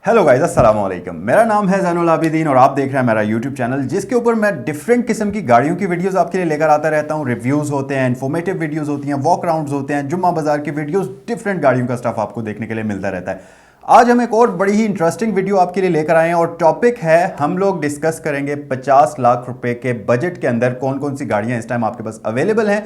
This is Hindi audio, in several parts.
हेलो गाइस, अस्सलाम वालेकुम। मेरा नाम है ज़ैनुल आबिदीन और आप देख रहे हैं मेरा यूट्यूब चैनल, जिसके ऊपर मैं डिफरेंट किस्म की गाड़ियों की वीडियोस आपके लिए लेकर आता रहता हूं। रिव्यूज़ होते हैं, इन्फॉर्मेटिव वीडियोस होती हैं, वॉक राउंड्स होते हैं, जुम्मा बाजार की वीडियोस, डिफरेंट गाड़ियों का स्टफ आपको देखने के लिए मिलता रहता है। आज हम एक और बड़ी ही इंटरेस्टिंग वीडियो आपके लिए लेकर आए हैं और टॉपिक है, हम लोग डिस्कस करेंगे 50 लाख रुपए के बजट के अंदर कौन कौन सी गाड़ियां इस टाइम आपके पास अवेलेबल हैं।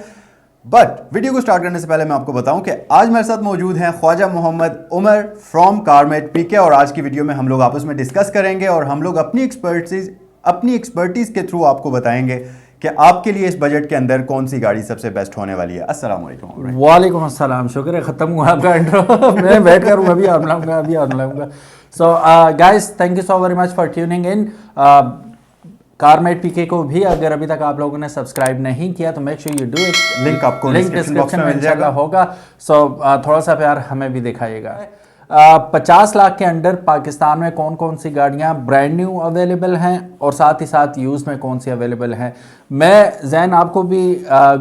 बट वीडियो को स्टार्ट करने से पहले मैं आपको बताऊं कि आज मेरे साथ मौजूद हैं ख्वाजा मोहम्मद उमर फ्रॉम कारमेट पीके और आज की वीडियो में हम लोग आपस में डिस्कस करेंगे और हम लोग अपनी एक्सपर्टीज के थ्रू आपको बताएंगे कि आपके लिए इस बजट के अंदर कौन सी गाड़ी सबसे बेस्ट होने वाली है। अस्सलाम वालेकुम। वालेकुम अस्सलाम, शुक्र है ख़त्म हुआ आपका इंट्रो। मैं वेट करूँगा, अभी आने लाऊंगा। So guys, thank you so very much for tuning in. CarMate PK को भी अगर अभी तक आप लोगों ने सब्सक्राइब नहीं किया तो make sure you do it. Link आपको डिस्क्रिप्शन में इंशाल्लाह होगा। सो थोड़ा सा प्यार हमें भी दिखाइएगा। 50 लाख के अंडर पाकिस्तान में कौन कौन सी गाड़ियां ब्रांड न्यू अवेलेबल हैं और साथ ही साथ यूज़ में कौन सी अवेलेबल हैं। मैं जैन आपको भी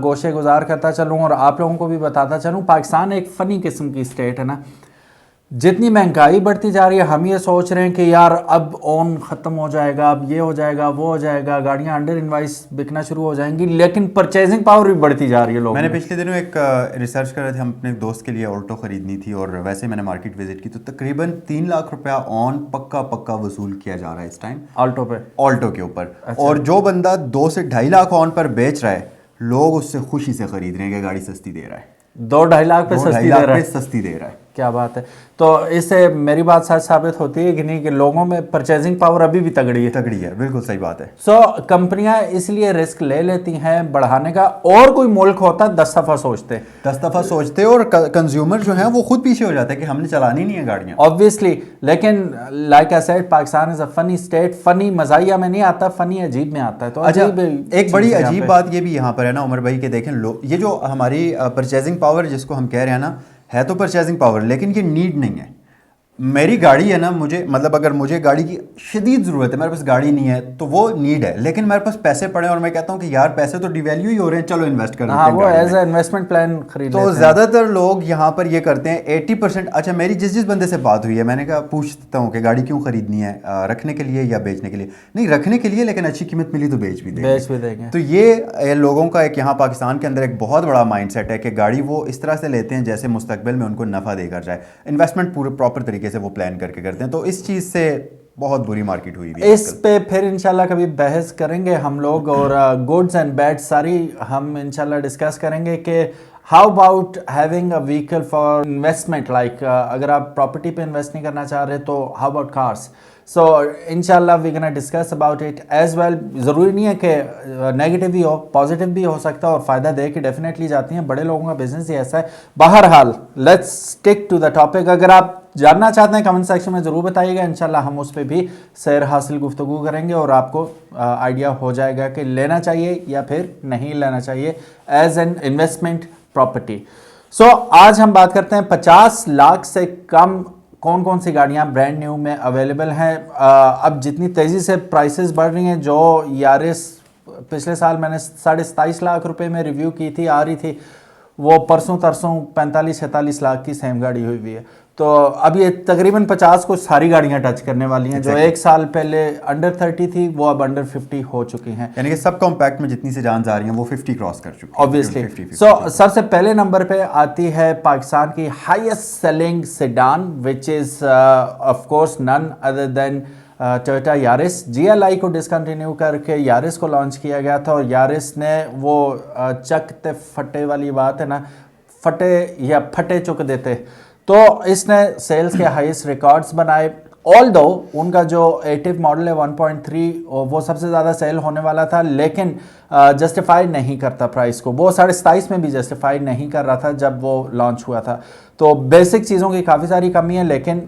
गोशे गुजार करता चलूँ और आप लोगों को भी बताता चलूँ, पाकिस्तान एक फ़नी किस्म की स्टेट है ना। जितनी महंगाई बढ़ती जा रही है, हम ये सोच रहे हैं कि यार अब ऑन ख़त्म हो जाएगा, अब ये हो जाएगा, वो हो जाएगा, गाड़ियां अंडर इनवाइस बिकना शुरू हो जाएंगी, लेकिन परचेजिंग पावर भी बढ़ती जा रही है। लोग, मैंने पिछले दिनों एक रिसर्च कर रहे थे, हम अपने दोस्त के लिए ऑल्टो ख़रीदनी थी और वैसे मैंने मार्केट विजिट की तो तकरीबन 3 लाख रुपया ऑन पक्का वसूल किया जा रहा है इस टाइम ऑल्टो के ऊपर। अच्छा। और जो बंदा 2 से 2.5 लाख ऑन पर बेच रहा है, लोग उससे खुशी से खरीद रहे हैं कि गाड़ी सस्ती दे रहा है। 2-2.5 लाख पे सस्ती दे रहा है। क्या बात है। तो इससे मेरी बात सच साबित होती है कि नहीं कि लोगों में परचेजिंग पावर अभी भी तगड़ी है। बिल्कुल सही बात है। सो कंपनियां इसलिए रिस्क ले लेती हैं बढ़ाने का, और कोई मुल्क होता 10 दफा सोचते और कंज्यूमर जो है वो खुद पीछे हो जाता है कि हमने चलानी नहीं है गाड़ियां, ऑब्वियसली। लेकिन like I said, Pakistan is a funny state. Funny मजाहिया में नहीं आता, फनी अजीब में आता है। तो अच्छा, एक बड़ी अजीब बात ये भी यहाँ पर है ना उमर भाई, के देखें ये जो हमारी परचेजिंग पावर जिसको हम कह रहे हैं ना, है तो परचेजिंग पावर, लेकिन ये नीड नहीं है। मेरी गाड़ी है ना, मुझे मतलब अगर मुझे गाड़ी की शदीद ज़रूरत है, मेरे पास गाड़ी नहीं है तो वो नीड है, लेकिन मेरे पास पैसे पड़े और मैं कहता हूँ कि यार पैसे तो डिवैल्यू ही हो रहे हैं, चलो इन्वेस्ट कर देते हैं। वो एज ए इन्वेस्टमेंट प्लान खरीद तो ज़्यादातर लोग यहाँ पर ये करते हैं 80%। अच्छा, मेरी जिस बंदे से बात हुई है, मैंने कहा पूछता हूँ कि गाड़ी क्यों खरीदनी है, रखने के लिए या बेचने के लिए? नहीं, रखने के लिए, लेकिन अच्छी कीमत मिली तो बेच भी देंगे। तो ये लोगों का एक यहाँ पाकिस्तान के अंदर एक बहुत बड़ा माइंड सेट है कि गाड़ी वो इस तरह से लेते हैं जैसे मुस्तकबिल में उनको नफ़ा देकर जाए। इन्वेस्टमेंट पूरे प्रॉपर तरीके से वो प्लान करके करते हैं। तो इस चीज़ से बहुत बुरी मार्केट हुई है। इस पे फिर इंशाल्लाह कभी बहस करेंगे हम लोग, और गुड्स एंड बैड सारी हम इंशाल्लाह डिस्कस करेंगे कि how about having a vehicle for investment. Like अगर आप प्रॉपर्टी पे इन्वेस्ट नहीं करना चाह रहे तो हाउ अबाउट कार्स। सो इंशाल्लाह we can discuss about it as well. ज़रूरी नहीं है कि नेगेटिव भी हो, पॉजिटिव भी हो सकता है, और फ़ायदा दे के डेफिनेटली जाती हैं। बड़े लोगों का बिजनेस ही ऐसा है। बहरहाल let's stick to the topic. अगर आप जानना चाहते हैं कमेंट सेक्शन में ज़रूर बताइएगा, इंशाल्लाह हम उस पर भी सैर हासिल गुफ्तगू करेंगे और आपको आइडिया हो जाएगा कि लेना चाहिए या फिर नहीं लेना चाहिए एज एन इन्वेस्टमेंट प्रॉपर्टी। सो आज हम बात करते हैं 50 लाख से कम कौन कौन सी गाड़ियां ब्रांड न्यू में अवेलेबल हैं। अब जितनी तेज़ी से प्राइसेस बढ़ रही हैं, जो यारिस पिछले साल मैंने 27.5 लाख रुपए में रिव्यू की थी, आ रही थी, वो परसों तरसों 45-46 लाख की सेम गाड़ी हुई है। तो अब ये तकरीबन 50 को सारी गाड़ियां टच करने वाली हैं। जो एक साल पहले अंडर 30 थी वो अब अंडर 50 हो चुकी हैं। यानी कि सब कॉम्पैक्ट में जितनी से जान जा रही हैं वो 50 क्रॉस कर चुकी हैं ऑब्वियसली। सो सबसे पहले नंबर पे आती है पाकिस्तान की highest selling sedan, which is of course none other than Toyota Yaris. GLI को डिसकंटिन्यू करके यारिस को लॉन्च किया गया था, और यारिस ने वो चकते फटे वाली बात है ना, फटे या फटे चुक देते, तो इसने सेल्स के हाईएस्ट रिकॉर्ड्स बनाए। ऑल्दो उनका जो एटिव मॉडल है 1.3 वो सबसे ज़्यादा सेल होने वाला था, लेकिन जस्टिफाई नहीं करता प्राइस को। वो 27.5 में भी जस्टिफाई नहीं कर रहा था जब वो लॉन्च हुआ था। तो बेसिक चीज़ों की काफ़ी सारी कमी है, लेकिन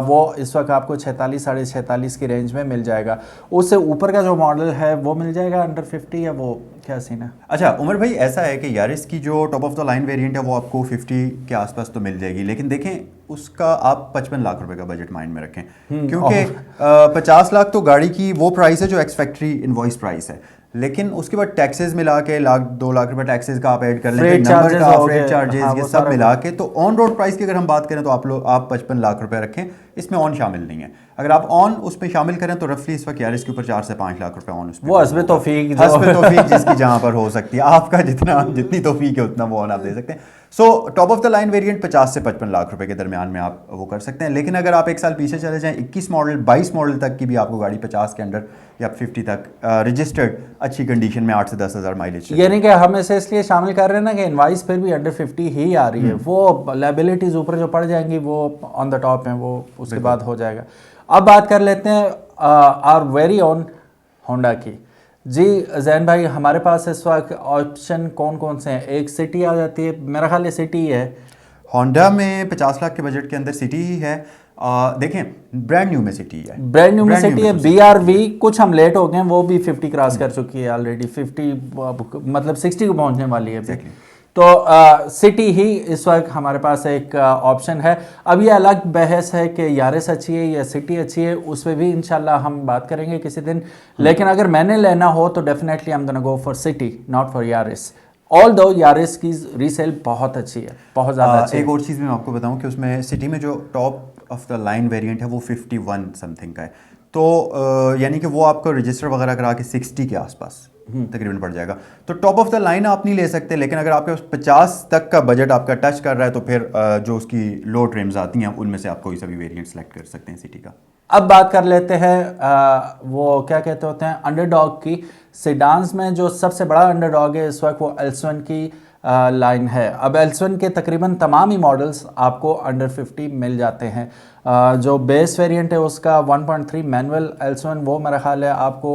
वो इस वक्त आपको 46-46.5 की रेंज में मिल जाएगा। उससे ऊपर का जो मॉडल है वो मिल जाएगा अंडर 50, या वो क्या सीन है? अच्छा उमर भाई, ऐसा है कि यारिस की जो top of the line variant है वो आपको 50 के आसपास तो मिल जाएगी, लेकिन देखें उसका आप 55 लाख रुपए का बजट माइंड में रखें, क्योंकि 50 लाख तो गाड़ी की वो प्राइस है जो एक्स फैक्ट्री इनवॉइस प्राइस है। लेकिन उसके बाद टैक्सेस मिला के ₹1,00,000 2,00,000 रुपए टैक्सेस का आप ऐड कर लेते Freight हैं, नंबर charges का हो फ्रेट गए, चार्जेस हाँ, ये वो सब सारा मिला के, तो ऑन रोड प्राइस की अगर हम बात करें तो आप ₹55,00,000 रखें, इसमें ऑन शामिल नहीं है। अगर आप ऑन उसमें शामिल करें तो रफली इस वक्त यार इसके ऊपर 4 से 5 लाख रुपए ऑन उसमें वो हस्बे तौफीक जो हस्बे तौफीक जिसकी जहां पर हो सकती है, आपका जितनी तौफीक है उतना वो ऑन आप दे सकते हैं। So top of the line variant 50 से 55 लाख रुपए के दरमियान में आप वो कर सकते हैं। लेकिन अगर आप एक साल पीछे चले जाएं, 21 मॉडल 22 मॉडल तक की भी आपको गाड़ी 50 के अंडर या 50 तक रजिस्टर्ड अच्छी कंडीशन में 8 से 10 हज़ार माइलेज, यानी कि हम इसे इसलिए शामिल कर रहे हैं ना कि इनवाइस फिर भी अंडर 50 ही आ रही है, वो लाइबिलिटीज ऊपर जो पड़ जाएंगी वो ऑन द टॉप हैं, वो उसके बाद हो जाएगा। अब बात कर लेते हैं आर वेरी ओन होंडा की। जी जैन भाई, हमारे पास इस वक्त ऑप्शन कौन कौन से हैं? एक सिटी आ जाती है, मेरा ख्याल है सिटी है। होंडा में 50 लाख के बजट के अंदर सिटी ही है। देखें ब्रांड न्यू में सिटी है, ब्रांड न्यू में सिटी है। BRV कुछ हम लेट हो गए हैं, वो भी 50 क्रॉस कर चुकी है ऑलरेडी, 50 मतलब 60 को पहुंचने वाली है अभी। तो सिटी ही इस वक्त हमारे पास एक ऑप्शन है। अब ये अलग बहस है कि यारिस अच्छी है या सिटी अच्छी है, उस पर भी इंशाल्लाह हम बात करेंगे किसी दिन। लेकिन अगर मैंने लेना हो तो definitely I am gonna go for city, not for Yaris. All दो यारिस की रीसेल बहुत अच्छी है, बहुत ज़्यादा अच्छी है। एक और चीज़ मैं आपको बताऊं कि उसमें सिटी में जो top of the line variant है वो 51 समथिंग का है, तो यानी कि वो आपको रजिस्टर वगैरह करा के 60 के आसपास तकरीबन पड़ जाएगा। तो टॉप ऑफ द लाइन आप नहीं ले सकते, लेकिन अगर आपके पास 50 तक का बजट आपका टच कर रहा है तो फिर जो उसकी लो ट्रिम्स आती हैं उनमें से आप कोई सा भी वेरिएंट सेलेक्ट कर सकते हैं सिटी का। अब बात कर लेते हैं वो क्या कहते होते हैं अंडरडॉग की। सिडान्स में जो सबसे बड़ा अंडरडॉग है इस वक्त वो L1 की लाइन है। अब L1 के तकरीबन तमाम ही मॉडल्स आपको अंडर 50 मिल जाते हैं। जो बेस वेरिएंट है उसका 1.3 मैनुअल L1 वो मेरा ख्याल है आपको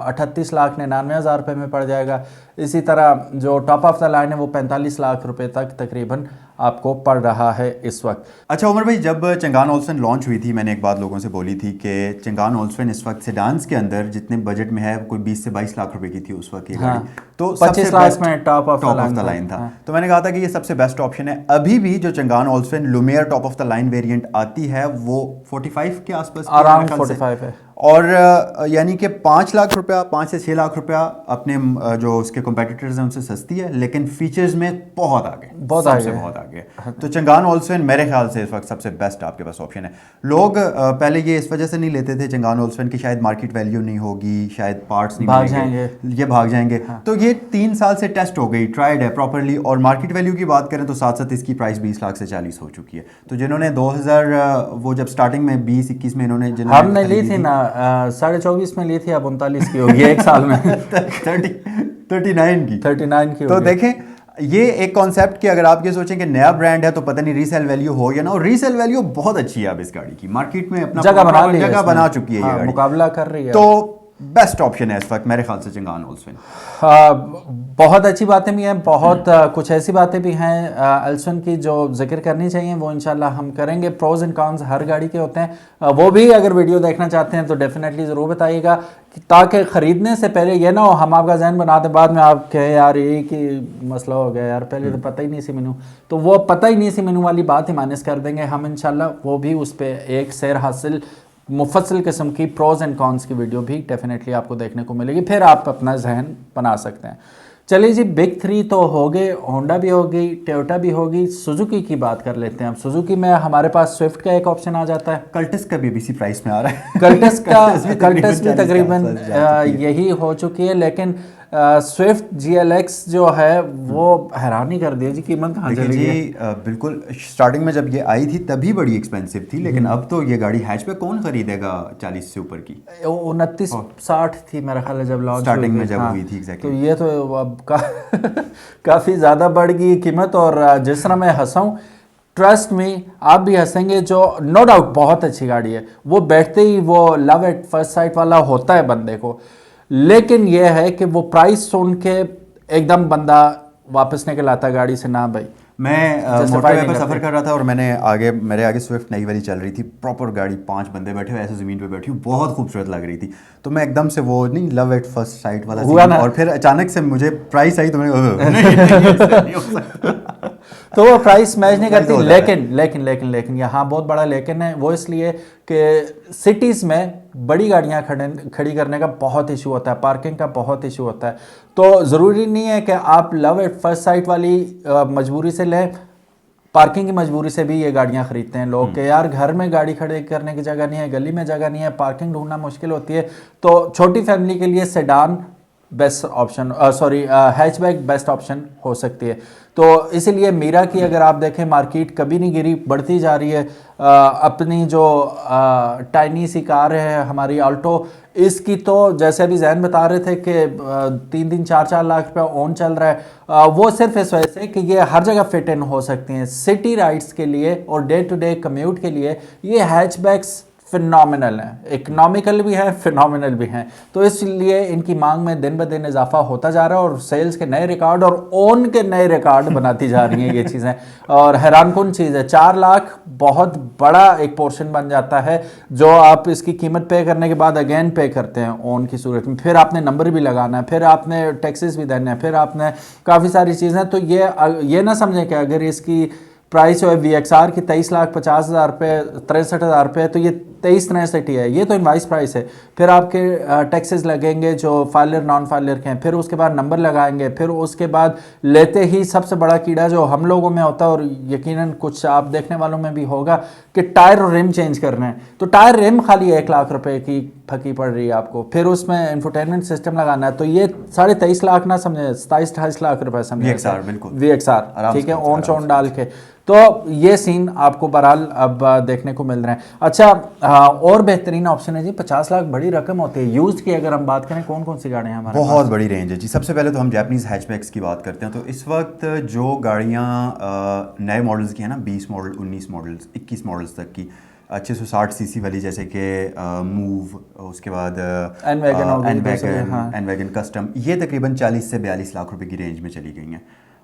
38,99,000 रुपये में पड़ जाएगा। इसी तरह जो टॉप ऑफ द लाइन है वो 45 लाख रुपए तक तकरीबन आपको पड़ रहा है इस वक्त। अच्छा उमर भाई, जब चंगान ओल्सन लॉन्च हुई थी मैंने एक बात लोगों से बोली थी कि चंगान ओल्सन इस वक्त सेडान्स के अंदर जितने बजट में है कोई 20 से 22 लाख रुपए की थी उस वक्त ये गाड़ी, तो 25 लाख में टॉप ऑफ द लाइन था। तो मैंने कहा था कि ये सबसे बेस्ट ऑप्शन है। अभी भी जो Changan Alsvin Lumiere top of the line variant आती है वो 45 के आसपास अराउंड 45 है, और यानी कि 5 लाख रुपया 5 से 6 लाख रुपया अपने जो उसके कॉम्पिटिटर्स हैं उनसे सस्ती है, लेकिन फीचर्स में बहुत आगे, बहुत आगे। तो चंगान ओल्सन मेरे ख्याल से इस वक्त सबसे बेस्ट आपके पास ऑप्शन है। लोग पहले ये इस वजह से नहीं लेते थे चंगान ओल्सन की शायद मार्केट वैल्यू नहीं होगी, शायद पार्ट्स नहीं मिलेंगे, ये भाग जाएंगे। तो ये 3 साल से टेस्ट हो गई, ट्राइड है प्रॉपरली, और मार्केट वैल्यू की बात करें तो साथ साथ इसकी प्राइस 20 लाख से 40 हो चुकी है। तो जिन्होंने 2000 वो जब स्टार्टिंग में 20-21 में इन्होंने हमने ली थी ना 24.5 में ली थी, अब 39 की होगी एक साल में 39 की। तो देखें ये एक कॉन्सेप्ट कि अगर आप ये सोचें कि नया ब्रांड है तो पता नहीं रीसेल वैल्यू हो या ना, और रीसेल वैल्यू बहुत अच्छी है अब इस गाड़ी की, मार्केट में अपना जगह बना चुकी है ये गाड़ी, मुकाबला कर रही है। तो बेस्ट ऑप्शन है इस वक्त मेरे ख्याल से चंगान ओल्सन। बहुत अच्छी बातें भी हैं, बहुत कुछ ऐसी बातें भी हैं L1 की जो जिक्र करनी चाहिए, वो इंशाल्लाह हम करेंगे। प्रोज एंड कॉन्स हर गाड़ी के होते हैं, वो भी अगर वीडियो देखना चाहते हैं तो डेफिनेटली ज़रूर बताइएगा, ताकि ख़रीदने से पहले ये ना हो हम आपका जहन बना दें बाद में आप कहें यार ये कि मसला हो गया यार, पहले तो पता ही नहीं सी मेनू, तो वो पता ही नहीं सी मेनू वाली बात ही माइनस कर देंगे हम इंशाल्लाह। वो भी उस पर एक सैर हासिल मुफस्सल किस्म की प्रोज एंड कॉन्स की वीडियो भी डेफिनेटली आपको देखने को मिलेगी, फिर आप अपना जहन बना सकते हैं। चलिए जी, बिग 3 तो हो गए, होंडा भी होगी, टोयोटा भी होगी, सुजुकी की बात कर लेते हैं। अब सुजुकी में हमारे पास स्विफ्ट का एक ऑप्शन आ जाता है, कल्टस का भी इसी प्राइस में आ रहा है कल्टस भी तकरीबन यही हो चुकी है, लेकिन स्विफ्ट GLX जो है वो हैरानी कर दी जी, कीमत कहाँ चली गई। बिल्कुल स्टार्टिंग में जब ये आई थी तभी बड़ी एक्सपेंसिव थी, लेकिन अब तो ये गाड़ी हैच पे कौन खरीदेगा 40 से ऊपर की, 29-60 थी मेरा ख्याल है जब लॉन्च स्टार्टिंग में जब हुई थी एग्जैक्टली। तो ये तो अब काफ़ी ज़्यादा बढ़ गई कीमत, और जिस तरह मैं हंसाऊँ ट्रस्ट में आप भी हंसेंगे, जो नो डाउट बहुत अच्छी गाड़ी है, वो बैठते ही वो लव एट फर्स्ट साइट वाला होता है बंदे को, लेकिन यह है कि वो प्राइस सुन के एकदम बंदा वापस निकल आता गाड़ी से। ना भाई, मैं मोटरवे पर सफ़र कर रहा था और मेरे आगे स्विफ्ट नई वाली चल रही थी, प्रॉपर गाड़ी, 5 बंदे बैठे हुए ऐसे ज़मीन पे बैठी हुई, बहुत खूबसूरत लग रही थी। तो मैं एकदम से वो नहीं लव एट फर्स्ट साइट वाला हुआ ना, और फिर अचानक से मुझे प्राइस आई तो मैंने नहीं हो सकता तो वो प्राइस मैच नहीं करती। हो जाता है। लेकिन यहाँ बहुत बड़ा लेकिन है, वो इसलिए कि सिटीज़ में बड़ी गाड़ियाँ खड़ी करने का बहुत इशू होता है, पार्किंग का बहुत इशू होता है। तो ज़रूरी नहीं है कि आप लव एट फर्स्ट साइट वाली मजबूरी से लें, पार्किंग की मजबूरी से भी ये गाड़ियां खरीदते हैं लोग कि यार घर में गाड़ी खड़े करने की जगह नहीं है, गली में जगह नहीं है, पार्किंग ढूंढना मुश्किल होती है। तो छोटी फैमिली के लिए sedan best option, hatchback best option हो सकती है। तो इसीलिए मीरा की अगर आप देखें मार्केट कभी नहीं गिरी, बढ़ती जा रही है। अपनी जो टाइनी सी कार है हमारी ऑल्टो, इसकी तो जैसे अभी जैन बता रहे थे कि 3-4 लाख रुपया ओन चल रहा है। वो सिर्फ इस वजह से कि ये हर जगह फिट इन हो सकती हैं सिटी राइड्स के लिए और डे टू डे कम्यूट के लिए। ये हैचबैक्स फिनोमिनल हैं, इकोनॉमिकल भी हैं, फिनोमिनल भी हैं। तो इसलिए इनकी मांग में दिन ब दिन इजाफा होता जा रहा है और सेल्स के नए रिकॉर्ड और ओन के नए रिकॉर्ड बनाती जा रही हैं ये चीज़ें। और हैरानकुन चीज़ है, 4 लाख बहुत बड़ा एक पोर्शन बन जाता है जो आप इसकी कीमत पे करने के बाद अगेन पे करते हैं ओन की सूरत में। फिर आपने नंबर भी लगाना है, फिर आपने टैक्सेस भी देने हैं, फिर आपने काफ़ी सारी चीज़ें। तो ये ना समझें कि अगर इसकी प्राइस जो है VXR की 23,50,000 रुपये, 63,000 रुपये, तो ये 23-63 है, ये तो इनवाइस प्राइस है। फिर आपके टैक्सेस लगेंगे जो फाइलर नॉन फाइलर के हैं, फिर उसके बाद नंबर लगाएंगे, फिर उसके बाद लेते ही सबसे बड़ा कीड़ा जो हम लोगों में होता है और यकीनन कुछ आप देखने वालों में भी होगा कि टायर और रिम चेंज करना है। तो टायर रिम खाली 1 लाख रुपए की फकी पड़ रही है आपको, फिर उसमें इंफोटेनमेंट सिस्टम लगाना है, तो ये 23.5 लाख ना समझे, 27-28 लाख रुपए समझे। VXR बिल्कुल, VXR ठीक है, ऑन चौन डाल के। तो ये सीन आपको बहरहाल अब देखने को मिल रहे हैं। अच्छा, और बेहतरीन ऑप्शन है जी, 50 लाख बड़ी रकम होती है। यूज्ड की अगर हम बात करें, कौन कौन सी गाड़ियाँ हमारे पास? बहुत बड़ी रेंज है जी। सबसे पहले तो हम जैपनीज़ हैचबैक्स की बात करते हैं। तो इस वक्त जो गाड़ियाँ नए मॉडल्स की हैं ना, 20 मॉडल, 19 मॉडल्स, 21 मॉडल्स तक की 660 सीसी वाली, जैसे कि मूव, उसके बाद एनवैगन कस्टम, ये तकरीबन 40 से 42 लाख रुपए की रेंज में चली गई हैं।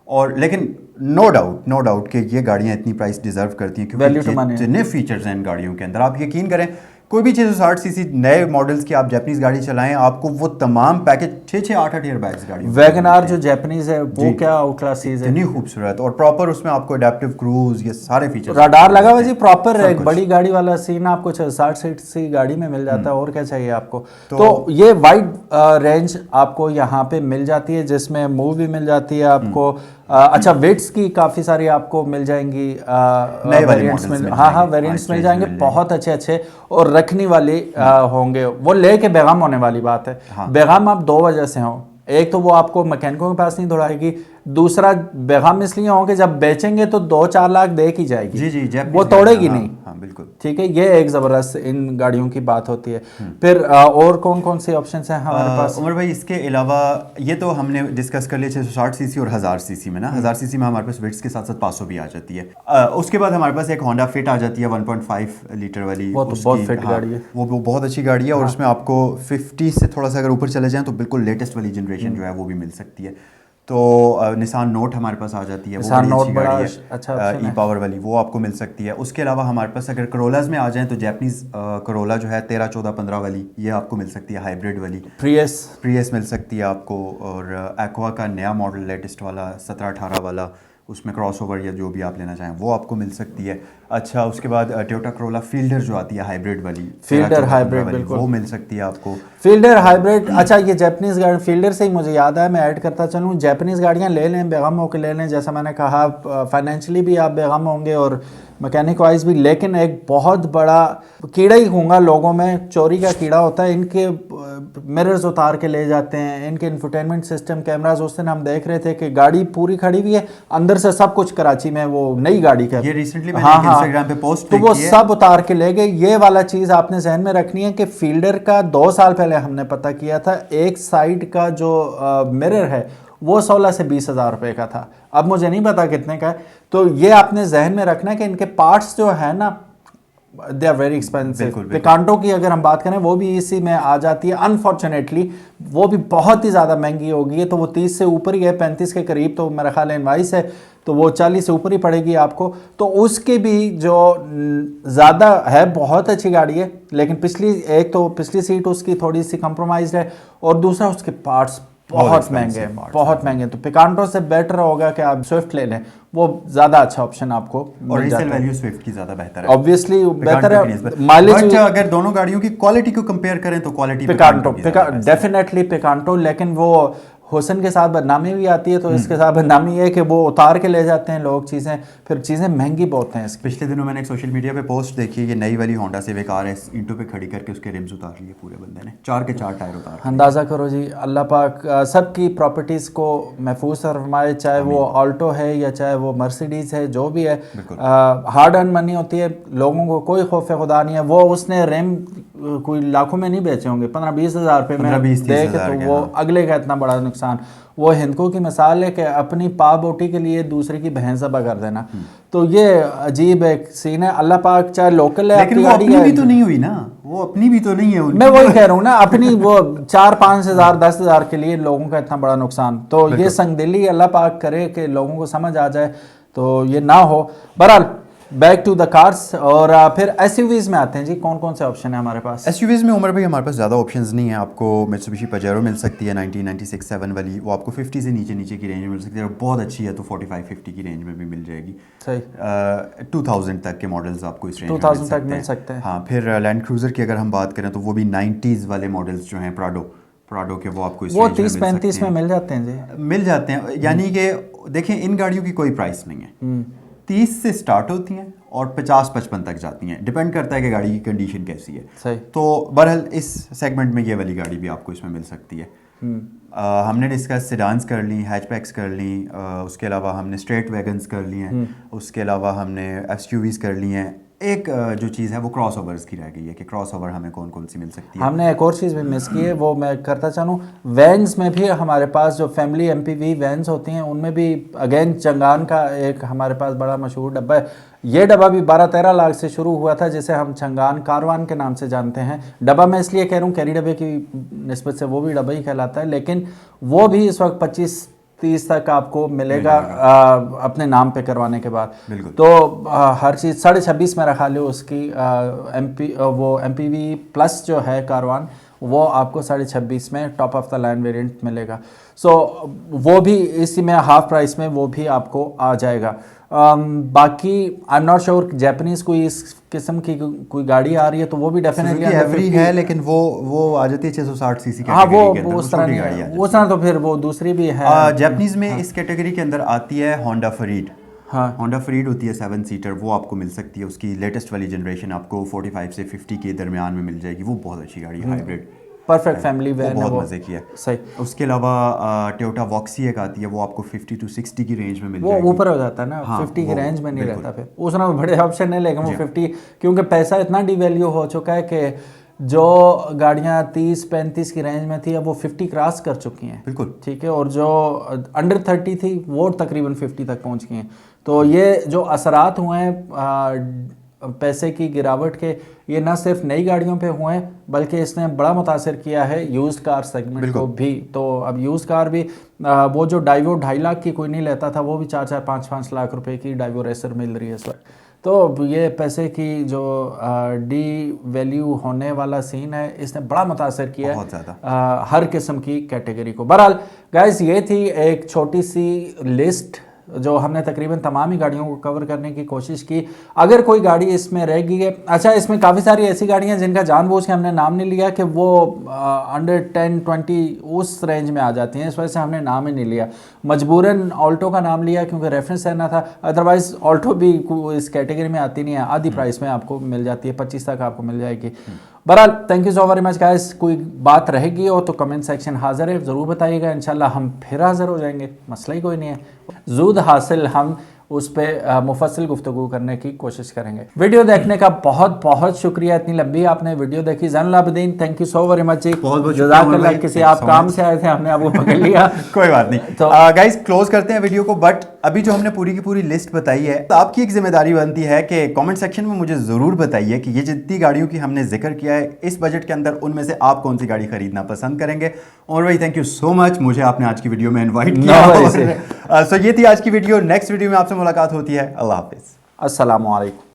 और लेकिन नो डाउट कि ये गाड़ियाँ इतनी प्राइस डिजर्व करती हैं क्योंकि जितने फीचर्स हैं इन गाड़ियों के अंदर, आप यकीन करें कोई भी 660 सीसी नए मॉडल्स की आप जैपनीज गाड़ी चलाएं, आपको वो तमाम पैकेज 6-8 एयर बैग्स गाड़ी। वैगनार जो जैपनीज है वो क्या आउट क्लास चीज है, इतनी खूबसूरत, और प्रॉपर उसमें आपको एडेप्टिव क्रूज, ये सारे फीचर्स, रडार लगा हुआ जी, प्रॉपर एक बड़ी गाड़ी वाला सीन आपको 60 सीसी गाड़ी में मिल जाता है। और क्या चाहिए आपको? तो ये वाइड रेंज आपको यहाँ पे मिल जाती है, जिसमें मूव भी मिल जाती है आपको। अच्छा, वेट्स की काफ़ी सारी आपको मिल जाएंगी, नए वेरिएंट्स मिल, हाँ वेरिएंट्स मिल जाएंगे बहुत अच्छे और रखने वाले होंगे। वो लेके बेगम होने वाली बात है। हाँ। बेगम आप 2 वजह से हो, एक तो वो आपको मैकेनिकों के पास नहीं दौड़ाएगी, दूसरा बेगम इसलिए हो कि जब बेचेंगे तो 2-4 लाख दे की जाएगी, जी वो तोड़ेगी नहीं। हाँ बिल्कुल ठीक है, ये एक ज़बरदस्त इन गाड़ियों की बात होती है। फिर और कौन कौन से ऑप्शंस हैं हमारे पास? उमर भाई, इसके अलावा ये तो हमने डिस्कस कर लिया 660 सीसी और 1000 सीसी में ना। 1000 सीसी में हमारे पास विड्स के साथ साथ 500 भी आ जाती है। उसके बाद हमारे पास एक होंडा फिट आ जाती है 1.5 लीटर वाली, वो तो बहुत फिट गाड़ी है, वो बहुत अच्छी गाड़ी है। और उसमें आपको 50 से थोड़ा सा अगर ऊपर चले जाएं तो बिल्कुल लेटेस्ट वाली जनरेशन जो है वो भी मिल सकती है। तो निसान नोट हमारे पास आ जाती है, वो बड़ी अच्छी गाड़ी है, अच्छा ई पावर वाली, वो आपको मिल सकती है। उसके अलावा हमारे पास अगर करोलाज में आ जाएं तो जैपनीज करोला जो है 13, 14, 15 वाली, ये आपको मिल सकती है, हाइब्रिड वाली। प्रियस मिल सकती है आपको। और एक्वा का नया मॉडल लेटेस्ट वाला 17, 18 वाला, उसमें क्रॉसओवर या जो भी आप लेना चाहें वो आपको मिल सकती है। अच्छा, उसके बाद टोयोटा करोला फील्डर जो आती है हाइब्रिड वाली, फील्डर हाइब्रिड बिल्कुल, वो मिल सकती है आपको, फील्डर हाइब्रिड। अच्छा, ये जैपनीज गाड़ी, फील्डर से ही मुझे याद है, मैं ऐड करता चलूँ, जैपनीज गाड़ियाँ ले लें, बेगम होकर ले लें, जैसा मैंने कहा फाइनेंशियली भी आप बेगम होंगे और मैकेनिक वाइज भी। लेकिन एक बहुत बड़ा कीड़ा ही होगा लोगों में, चोरी का कीड़ा होता है। इनके मिरर्स उतार के ले जाते हैं, इनके इंफोटेनमेंट सिस्टम, कैमरास। उस दिन हम देख रहे थे कि गाड़ी पूरी खड़ी हुई है, अंदर से सब कुछ कराची में, वो नई गाड़ी का, ये रिसेंटली मैंने इंस्टाग्राम पे पोस्ट तो वो सब उतार के ले गए। ये वाला चीज़ आपने जहन में रखनी है कि फील्डर का 2 साल पहले हमने पता किया था, एक साइड का जो मिरर है वो 16 से 20 हज़ार रुपये का था, अब मुझे नहीं पता कितने का है। तो ये आपने जहन में रखना है कि इनके पार्ट्स जो है ना, they are very expensive. Picanto की अगर हम बात करें, वो भी इसी में आ जाती है अनफॉर्चुनेटली, वो भी बहुत ही ज़्यादा महंगी होगी है। तो वो 30 से ऊपर ही है, 35 के करीब तो मेरा ख्याल इनवाइस है, तो वो 40 से ऊपर ही पड़ेगी आपको। तो उसकी भी जो ज़्यादा है, बहुत अच्छी गाड़ी है, लेकिन एक तो पिछली सीट उसकी थोड़ी सी कंप्रोमाइज़ है, और दूसरा उसके पार्ट्स बहुत expensive महंगे हैं, parts बहुत महंगे। तो पिकांटो से बेटर होगा कि आप स्विफ्ट ले लें, वो ज़्यादा अच्छा ऑप्शन आपको और मिल जाता रीसेल है। वैल्यू स्विफ्ट की ज़्यादा बेहतर है ऑब्वियसली बेहतर पिकांटो की है, निस्बत। माइलेज बट अगर दोनों गाड़ियों की क्वालिटी को कंपेयर करें तो क्वालिटी पिकांटो की ज़्यादा best है। डेफिनेटली पिकांटो, लेकिन वो हुसन के साथ बदनामी भी आती है, तो इसके साथ बदनामी है कि वो उतार के ले जाते हैं लोग चीज़ें, फिर चीज़ें महंगी बहुत हैं इसकी। पिछले दिनों मैंने एक सोशल मीडिया पे पोस्ट देखी, ये नई वाली होंडा सिविक कार है, ईंटों पे खड़ी करके उसके रिम्स उतार लिए पूरे बंदे ने, 4 के 4 टायर उतार के। अंदाज़ा करो जी, अल्लाह पाक सबकी प्रॉपर्टीज़ को महफूज फरमाए, चाहे वो ऑल्टो है या चाहे वो मर्सिडीज़ है, जो भी है। हार्ड अर्न मनी होती है, लोगों को कोई खौफ खुदा नहीं है। वो उसने रेम कोई लाखों में नहीं बेचे होंगे, 15-20 हज़ार रुपये में 15-20-30 दे के, हज़ार तो के, वो हाँ। अगले का इतना बड़ा नुकसान। वो हिंदुओं की मिसाल है कि अपनी पा बोटी के लिए दूसरे की भैंस ज़बह कर देना। तो ये अजीब एक सीन है। अल्लाह पाक चाहे लोकल है, लेकिन आपकी वो गाड़ी अपनी है, भी तो नहीं हुई ना, वो अपनी भी तो नहीं है उनकी। मैं वही कह रहा हूँ ना, अपनी वो 4-5 हज़ार 10 हज़ार के लिए लोगों का इतना बड़ा नुकसान। तो ये संगदिली अल्लाह पाक करे कि लोगों को समझ आ जाए, तो ये ना हो। बहरहाल बैक टू द कार्स, और फिर एसयूवीज में आते हैं जी। कौन कौन से ऑप्शन है हमारे पास? एसयूवीज में उमर भाई हमारे पास ज़्यादा ऑप्शंस नहीं है। आपको मित्सुबिशी पजेरो मिल सकती है 1996-7 वाली, वो आपको 50 से नीचे की रेंज में मिल सकती है, और बहुत अच्छी है तो 45-50 की रेंज में भी मिल जाएगी। सही, 2000 तक के मॉडल्स आपको इस रेंज में 2000 तक मिल सकते हैं। हाँ, फिर लैंड क्रूज़र की अगर हम बात करें तो वो भी 90s वाले मॉडल्स जो हैं, प्राडो के, वो आपको इस वो रेंज में मिल 30-35 सकते में हैं। मिल जाते हैं जी, मिल जाते हैं। यानी कि देखिए, इन गाड़ियों की कोई प्राइस नहीं है, 30 से स्टार्ट होती हैं और 50-55 तक जाती हैं, डिपेंड करता है कि गाड़ी की कंडीशन कैसी है। सही। तो बहरहाल इस सेगमेंट में ये वाली गाड़ी भी आपको इसमें मिल सकती है। हमने डिस्कस सेडान्स कर ली, हैचबैक्स कर ली, उसके अलावा हमने स्ट्रेट वैगन्स कर ली हैं, उसके अलावा हमने एसयूवीज कर ली हैं। एक जो चीज़ है वो क्रॉसओवर्स की रह गई है कि क्रॉसओवर हमें कौन कौन सी मिल सकती है। हमने एक और चीज़ भी मिस की है, वो मैं करता चाहूँ। वैन्स में भी हमारे पास जो फैमिली एमपीवी वैन्स होती हैं, उनमें भी अगेन चंगान का एक हमारे पास बड़ा मशहूर डब्बा है। ये डब्बा भी 12-13 लाख से शुरू हुआ था, जिसे हम चंगान कारवान के नाम से जानते हैं। डब्बा मैं इसलिए कह रहा हूँ, कैरी डब्बे की निस्बत से वो भी डब्बा ही कहलाता है, लेकिन वो भी इस वक्त 25-30 तक आपको मिलेगा अपने नाम पे करवाने के बाद। तो हर चीज़ 26.5 मेरा ख्याल है उसकी। वो एमपीवी प्लस जो है कारवान, वो आपको 26.5 में top of the line variant मिलेगा। सो वो भी इसी में हाफ प्राइस में वो भी आपको आ जाएगा। बाकी I am not sure Japanese कोई इस किस्म की कोई गाड़ी आ रही है तो वो भी डेफिनेटली एवरी है, लेकिन वो आ जाती है 660 सीसी हाँ, वो उस तरह नहीं है, वो तरह तो फिर वो दूसरी भी है। जापानीज में इस कैटेगरी के अंदर आती है होंडा फरीड। हाँ, होंडा फरीड होती है 7 सीटर, वो आपको मिल सकती है। उसकी लेटेस्ट वाली जनरेशन आपको 45 से 50 के दरमियान में मिल जाएगी। वो बहुत अच्छी गाड़ी है, हाइब्रिड, परफेक्ट फैमिली वैन, बहुत मजे की है। सही। उसके अलावा टोयोटा वॉक्सी एक आती है, वो आपको 50 to 60 की रेंज में मिल वो जाएगी। ऊपर हो जाता है ना, हाँ, 50 की रेंज में नहीं बिल्कुल। रहता। फिर उसमें बड़े ऑप्शन है, लेकिन वो 50, क्योंकि पैसा इतना डिवैल्यू हो चुका है कि जो गाड़ियाँ 30-35 की रेंज में थी, अब वो 50 क्रॉस कर चुकी हैं। बिल्कुल ठीक है, और जो अंडर 30 थी वो तकरीबन 50 तक पहुँच गई हैं। तो ये जो असरात हुए हैं पैसे की गिरावट के, ये ना सिर्फ नई गाड़ियों पे हुए हैं, बल्कि इसने बड़ा मुतासर किया है यूज्ड कार सेगमेंट को भी। तो अब यूज्ड कार भी वो जो डाइवो 2.5 लाख की कोई नहीं लेता था, वो भी 4-5 लाख रुपए की डाइवो रेसर मिल रही है इस वक्त। तो ये पैसे की जो डी वैल्यू होने वाला सीन है, इसने बड़ा मुतासर किया है हर किस्म की कैटेगरी को। बहरहाल गाइस, ये थी एक छोटी सी लिस्ट जो हमने तकरीबन तमाम ही गाड़ियों को कवर करने की कोशिश की। अगर कोई गाड़ी इसमें रह गई है, अच्छा, इसमें काफ़ी सारी ऐसी गाड़ियां जिनका जानबूझ के हमने नाम नहीं लिया कि वो अंडर 10-20 उस रेंज में आ जाती हैं, इस वजह से हमने नाम ही नहीं लिया। मजबूरन ऑल्टो का नाम लिया क्योंकि रेफरेंस रहना था, अदरवाइज ऑल्टो भी इस कैटेगरी में आती नहीं है, आधी प्राइस में आपको मिल जाती है, 25 तक आपको मिल जाएगी। बहरहाल thank you so very much guys. कोई बात रहेगी हो तो कमेंट सेक्शन हाजिर है, ज़रूर बताइएगा, इंशाल्लाह हम फिर हाजिर हो जाएंगे, मसला ही कोई नहीं है। ज़ूद हासिल हम उस पर मुफस्सिल गुफ्तगू करने की कोशिश करेंगे। वीडियो देखने का बहुत बहुत शुक्रिया, इतनी लंबी आपने वीडियो देखी। Zainul Abidin, thank you so very much जी, बहुत जज़ाकल्लाह। किसी आप काम से आए थे, हमने आपको पकड़ लिया। कोई बात नहीं। तो गाइस क्लोज करते हैं वीडियो को, बट अभी जो हमने पूरी की पूरी लिस्ट बताई है, तो आपकी एक जिम्मेदारी बनती है कि कमेंट सेक्शन में मुझे ज़रूर बताइए कि ये जितनी गाड़ियों की हमने जिक्र किया है इस बजट के अंदर, उनमें से आप कौन सी गाड़ी खरीदना पसंद करेंगे। और भाई थैंक यू सो मच, मुझे आपने आज की वीडियो में इन्वाइट किया। सो ये थी आज की वीडियो। नेक्स्ट वीडियो में आपसे मुलाकात होती है। अल्लाह हाफिज़। अस्सलामु अलैकुम।